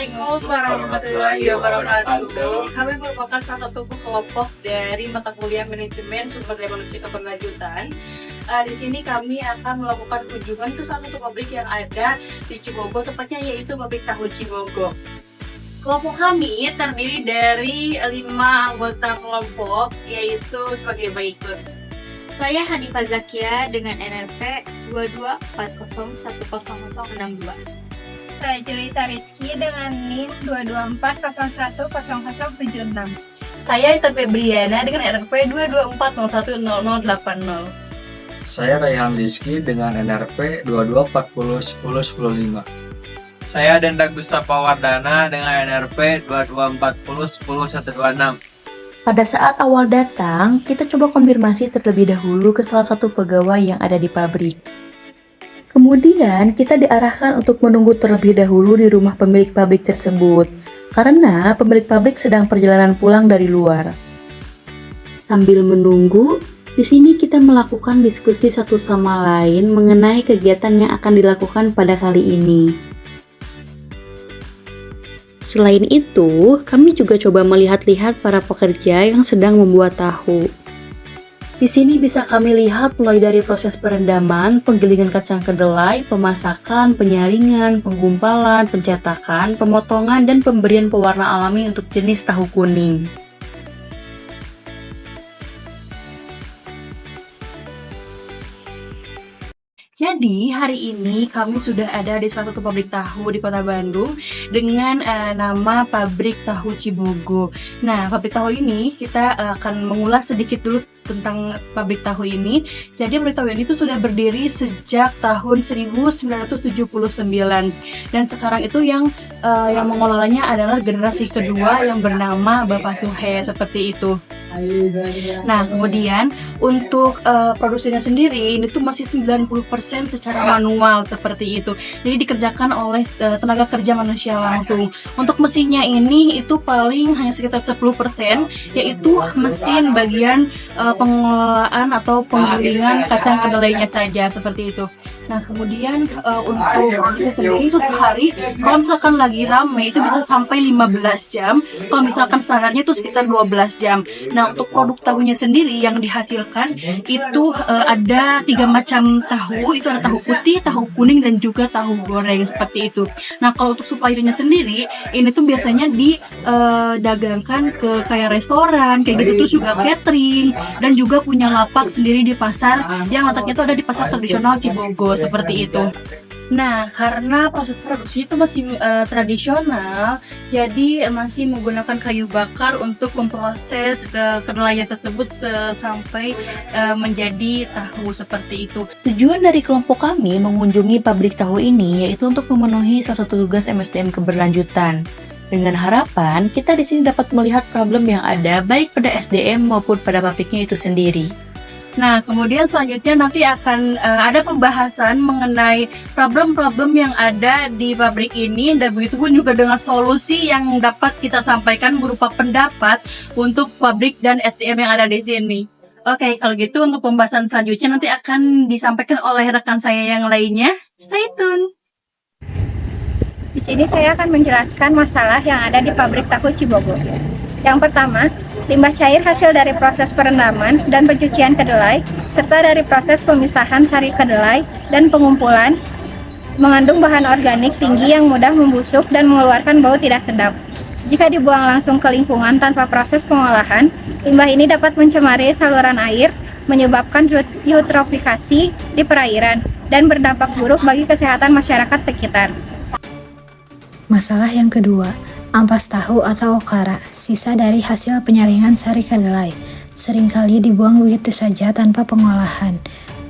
Assalamualaikum warahmatullahi wabarakatuh. Kami merupakan salah satu kelompok dari mata kuliah manajemen sumber daya manusia keberlanjutan. Di sini kami akan melakukan kunjungan ke salah satu pabrik yang ada di Cibogor, tepatnya yaitu pabrik tahu Cibogor. Kelompok kami terdiri dari 5 anggota kelompok, yaitu sebagai berikut. Saya Hanifah Zakia dengan NRP 22401062. Saya Jelita Rizky dengan NIM 224010076. Saya Ita Febriana dengan NRP 224010080. Saya Raihan Rizky dengan NRP 22401015. Saya Dendak Gustapa Wardana dengan NRP 22401026. Pada saat awal datang, kita coba konfirmasi terlebih dahulu ke salah satu pegawai yang ada di pabrik. Kemudian, kita diarahkan untuk menunggu terlebih dahulu di rumah pemilik pabrik tersebut, karena pemilik pabrik sedang perjalanan pulang dari luar. Sambil menunggu, di sini kita melakukan diskusi satu sama lain mengenai kegiatan yang akan dilakukan pada kali ini. Selain itu, kami juga coba melihat-lihat para pekerja yang sedang membuat tahu. Di sini bisa kami lihat mulai dari proses perendaman, penggilingan kacang kedelai, pemasakan, penyaringan, penggumpalan, pencetakan, pemotongan, dan pemberian pewarna alami untuk jenis tahu kuning. Jadi hari ini kami sudah ada di salah satu pabrik tahu di Kota Bandung dengan nama Pabrik Tahu Cibogor. Nah, pabrik tahu ini kita akan mengulas sedikit dulu tentang pabrik tahu ini. Jadi pabrik tahu ini tuh sudah berdiri sejak tahun 1979 dan sekarang itu yang mengelolanya adalah generasi kedua yang bernama Bapak Suhe, seperti itu. Nah, kemudian untuk produksinya sendiri ini tuh masih 90% secara manual seperti itu. Jadi dikerjakan oleh tenaga kerja manusia langsung. Untuk mesinnya ini itu paling hanya sekitar 10%, yaitu mesin bagian pengelolaan atau penggilingan kacang kedelainya saja seperti itu. Nah, kemudian untuk produksi sendiri itu sehari kalau misalkan lagi rame itu bisa sampai 15 jam. Kalau misalkan standarnya itu sekitar 12 jam. Nah, untuk produk tahunya sendiri yang dihasilkan itu ada 3 macam tahu. Itu ada tahu putih, tahu kuning, dan juga tahu goreng seperti itu. Nah, kalau untuk suppliernya sendiri ini tuh biasanya didagangkan ke kayak restoran kayak gitu, terus juga catering, dan juga punya lapak sendiri di pasar yang letaknya itu ada di pasar tradisional Cibogor seperti itu. Nah, karena proses produksi itu masih tradisional, jadi masih menggunakan kayu bakar untuk memproses kedelai tersebut sampai menjadi tahu seperti itu. Tujuan dari kelompok kami mengunjungi pabrik tahu ini yaitu untuk memenuhi salah satu tugas MSDM keberlanjutan. Dengan harapan, kita di sini dapat melihat problem yang ada baik pada SDM maupun pada pabriknya itu sendiri. Nah, kemudian selanjutnya nanti akan ada pembahasan mengenai problem-problem yang ada di pabrik ini, dan begitu pun juga dengan solusi yang dapat kita sampaikan berupa pendapat untuk pabrik dan SDM yang ada di sini. Oke, kalau gitu untuk pembahasan selanjutnya nanti akan disampaikan oleh rekan saya yang lainnya. Stay tune! Di sini saya akan menjelaskan masalah yang ada di pabrik tahu Cibogor. Yang pertama, limbah cair hasil dari proses perendaman dan pencucian kedelai, serta dari proses pemisahan sari kedelai dan pengumpulan, mengandung bahan organik tinggi yang mudah membusuk dan mengeluarkan bau tidak sedap. Jika dibuang langsung ke lingkungan tanpa proses pengolahan, limbah ini dapat mencemari saluran air, menyebabkan eutrofikasi di perairan, dan berdampak buruk bagi kesehatan masyarakat sekitar. Masalah yang kedua, ampas tahu atau okara, sisa dari hasil penyaringan sari kedelai, seringkali dibuang begitu saja tanpa pengolahan.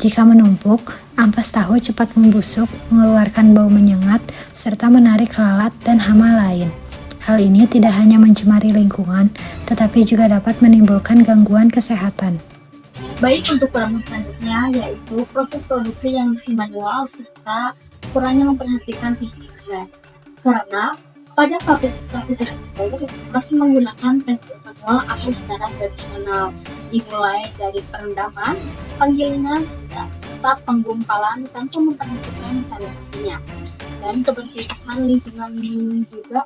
Jika menumpuk, ampas tahu cepat membusuk, mengeluarkan bau menyengat, serta menarik lalat dan hama lain. Hal ini tidak hanya mencemari lingkungan, tetapi juga dapat menimbulkan gangguan kesehatan. Baik, untuk problem selanjutnya yaitu proses produksi yang masih manual serta kurangnya memperhatikan teknik desain. Karena pada pabrik tersebut masih menggunakan teknik manual atau secara tradisional, dimulai dari perendaman, penggilingan, serta penggumpalan tanpa memperhatikan sanitasinya. Dan kebersihan lingkungan juga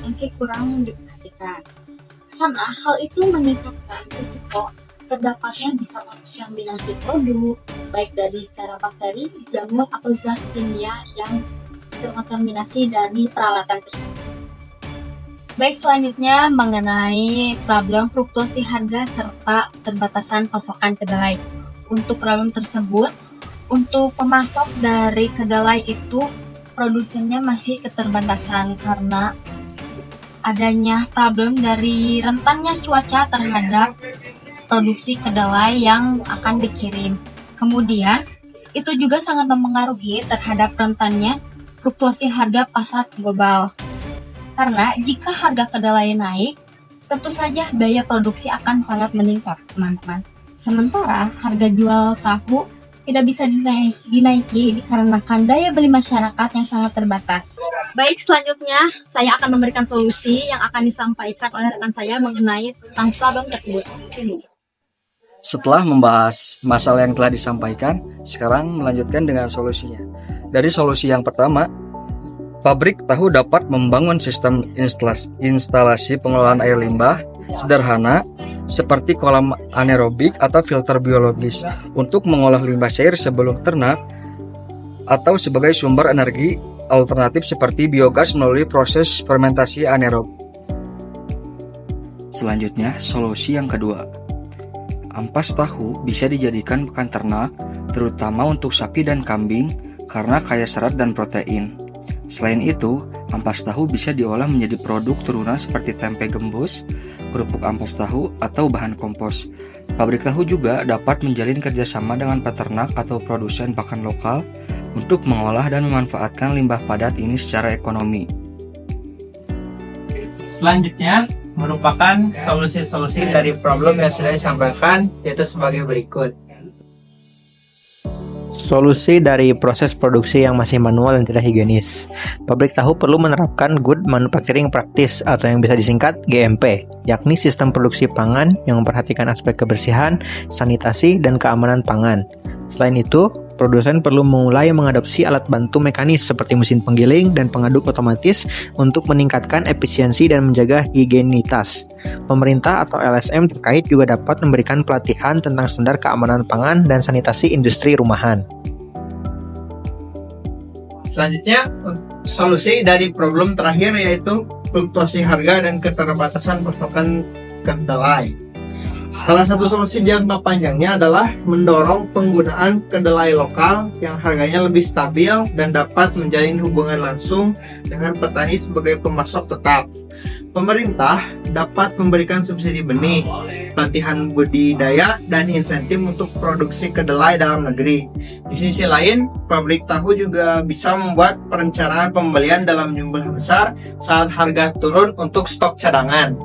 masih kurang diperhatikan. Karena hal itu meningkatkan risiko terdapatnya bisa kontaminasi produk, baik dari secara bakteri, jamur, atau zat kimia yang terkontaminasi dari peralatan tersebut. Baik, selanjutnya mengenai problem fluktuasi harga serta keterbatasan pasokan kedelai. Untuk problem tersebut, untuk pemasok dari kedelai itu produsennya masih keterbatasan karena adanya problem dari rentannya cuaca terhadap produksi kedelai yang akan dikirim. Kemudian, itu juga sangat mempengaruhi terhadap rentannya fluktuasi harga pasar global. Karena jika harga kedelai naik, tentu saja biaya produksi akan sangat meningkat, teman-teman. Sementara harga jual tahu tidak bisa dinaiki dikarenakan daya beli masyarakat yang sangat terbatas. Baik, selanjutnya saya akan memberikan solusi yang akan disampaikan oleh rekan saya mengenai tentang problem tersebut. Setelah membahas masalah yang telah disampaikan, sekarang melanjutkan dengan solusinya. Dari solusi yang pertama, pabrik tahu dapat membangun sistem instalasi pengelolaan air limbah sederhana seperti kolam anaerobik atau filter biologis untuk mengolah limbah cair sebelum ternak atau sebagai sumber energi alternatif seperti biogas melalui proses fermentasi anaerob. Selanjutnya, solusi yang kedua. Ampas tahu bisa dijadikan pakan ternak, terutama untuk sapi dan kambing karena kaya serat dan protein. Selain itu, ampas tahu bisa diolah menjadi produk turunan seperti tempe gembus, kerupuk ampas tahu, atau bahan kompos. Pabrik tahu juga dapat menjalin kerjasama dengan peternak atau produsen pakan lokal untuk mengolah dan memanfaatkan limbah padat ini secara ekonomi. Selanjutnya merupakan solusi-solusi dari problem yang sudah disampaikan, yaitu sebagai berikut. Solusi dari proses produksi yang masih manual dan tidak higienis. Pabrik tahu perlu menerapkan Good Manufacturing Practice atau yang bisa disingkat GMP, yakni sistem produksi pangan yang memperhatikan aspek kebersihan, sanitasi, dan keamanan pangan. Selain itu, produsen perlu mulai mengadopsi alat bantu mekanis seperti mesin penggiling dan pengaduk otomatis untuk meningkatkan efisiensi dan menjaga higienitas. Pemerintah atau LSM terkait juga dapat memberikan pelatihan tentang standar keamanan pangan dan sanitasi industri rumahan. Selanjutnya, solusi dari problem terakhir yaitu fluktuasi harga dan keterbatasan pasokan kedelai. Salah satu solusi jangka panjangnya adalah mendorong penggunaan kedelai lokal yang harganya lebih stabil dan dapat menjalin hubungan langsung dengan petani sebagai pemasok tetap. Pemerintah dapat memberikan subsidi benih, pelatihan budidaya, dan insentif untuk produksi kedelai dalam negeri. Di sisi lain, pabrik tahu juga bisa membuat perencanaan pembelian dalam jumlah besar saat harga turun untuk stok cadangan.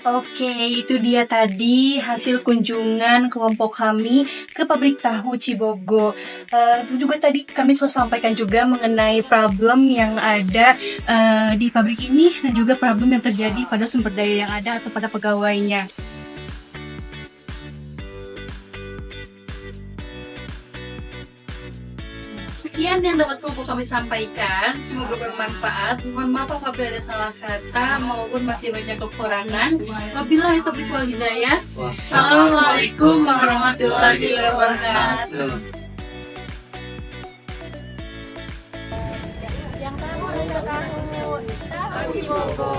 Oke, itu dia tadi hasil kunjungan kelompok kami ke pabrik tahu Cibogo. Itu juga tadi kami sudah sampaikan juga mengenai problem yang ada di pabrik ini dan juga problem yang terjadi pada sumber daya yang ada atau pada pegawainya. Sekian yang dapat kami sampaikan, semoga bermanfaat. Mohon maaf apabila ada salah kata maupun masih banyak kekurangan. Wabillahi taufiq wal hidayah. Wassalamualaikum warahmatullahi wabarakatuh. Yang tahu rasa tahu Cibogo.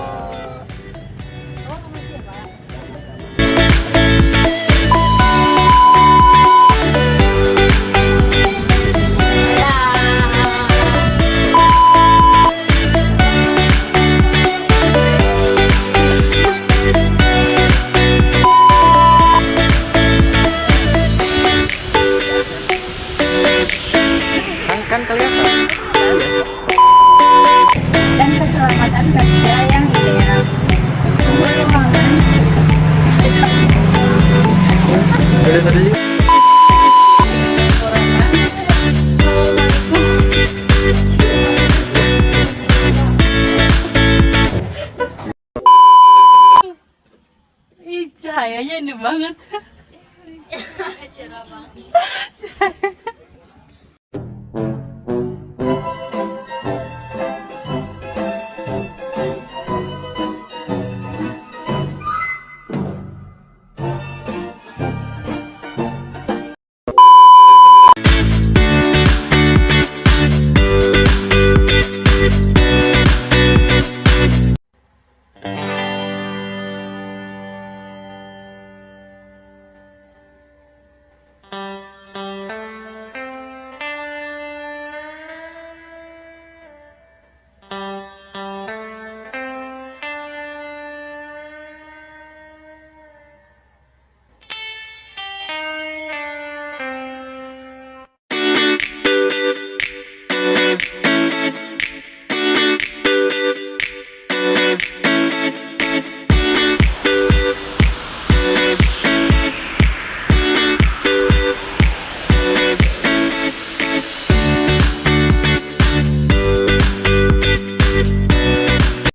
Kan kelihatan. Dan keselamatan kerja yang ideal. Semua ruangan Ih, cahayanya ini banget. Cerah banget.